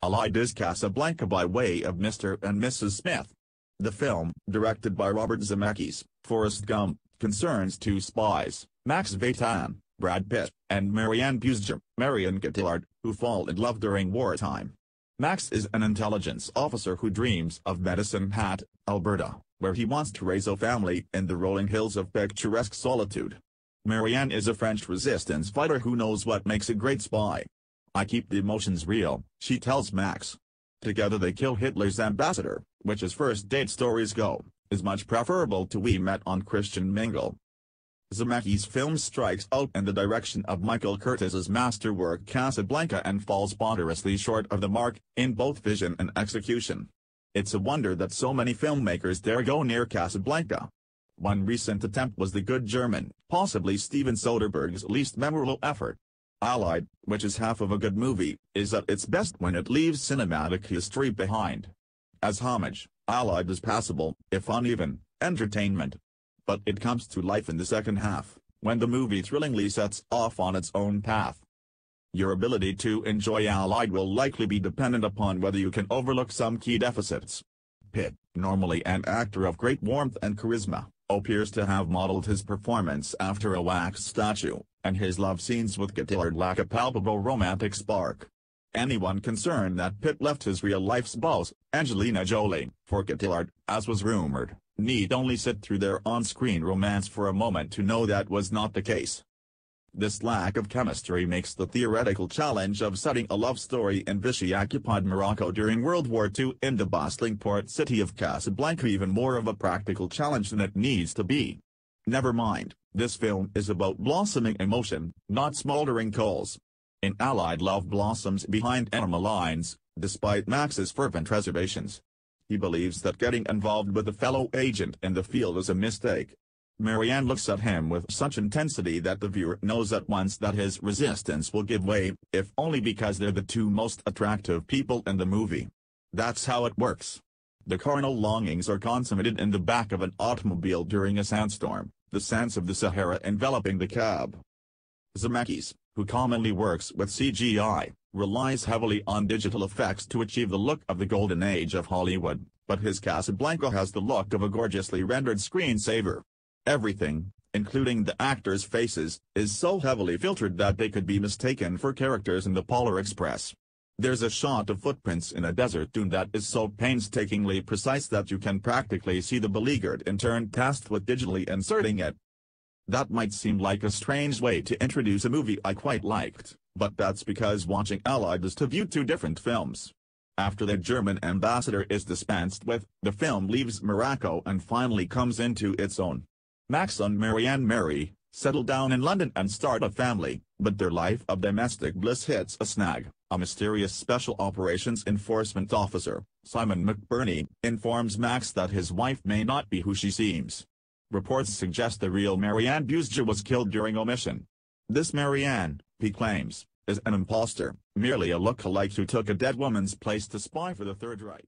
Allied is Casablanca by way of Mr. and Mrs. Smith. The film, directed by Robert Zemeckis, Forrest Gump, concerns two spies, Max Vatan, Brad Pitt, and Marianne Beauséjour, Marion Cotillard, who fall in love during wartime. Max is an intelligence officer who dreams of Medicine Hat, Alberta, where he wants to raise a family in the rolling hills of picturesque solitude. Marianne is a French resistance fighter who knows what makes a great spy. "I keep the emotions real," she tells Max. Together they kill Hitler's ambassador, which as first date stories go, is much preferable to We Met on Christian Mingle. Zemeckis' film strikes out in the direction of Michael Curtiz's masterwork Casablanca and falls ponderously short of the mark, in both vision and execution. It's a wonder that so many filmmakers dare go near Casablanca. One recent attempt was the good German, possibly Steven Soderbergh's least memorable effort. Allied, which is half of a good movie, is at its best when it leaves cinematic history behind. As homage, Allied is passable, if uneven, entertainment. But it comes to life in the second half, when the movie thrillingly sets off on its own path. Your ability to enjoy Allied will likely be dependent upon whether you can overlook some key deficits. Pitt, normally an actor of great warmth and charisma, appears to have modeled his performance after a wax statue, and his love scenes with Cotillard lack a palpable romantic spark. Anyone concerned that Pitt left his real-life spouse, Angelina Jolie, for Cotillard, as was rumored, need only sit through their on-screen romance for a moment to know that was not the case. This lack of chemistry makes the theoretical challenge of setting a love story in Vichy-occupied Morocco during World War II in the bustling port city of Casablanca even more of a practical challenge than it needs to be. Never mind, this film is about blossoming emotion, not smoldering coals. In Allied, love blossoms behind enemy lines, despite Max's fervent reservations. He believes that getting involved with a fellow agent in the field is a mistake. Marianne looks at him with such intensity that the viewer knows at once that his resistance will give way, if only because they're the two most attractive people in the movie. That's how it works. The carnal longings are consummated in the back of an automobile during a sandstorm, the sands of the Sahara enveloping the cab. Zemeckis, who commonly works with CGI, relies heavily on digital effects to achieve the look of the golden age of Hollywood, but his Casablanca has the look of a gorgeously rendered screensaver. Everything, including the actors' faces, is so heavily filtered that they could be mistaken for characters in the Polar Express. There's a shot of footprints in a desert dune that is so painstakingly precise that you can practically see the beleaguered intern tasked with digitally inserting it. That might seem like a strange way to introduce a movie I quite liked, but that's because watching Allied is to view two different films. After the German ambassador is dispensed with, the film leaves Morocco and finally comes into its own. Max and Marianne marry, settle down in London and start a family, but their life of domestic bliss hits a snag. A mysterious Special Operations Enforcement Officer, Simon McBurney, informs Max that his wife may not be who she seems. Reports suggest the real Marianne Beauséjour was killed during a mission. This Marianne, he claims, is an imposter, merely a look-alike who took a dead woman's place to spy for the Third Reich.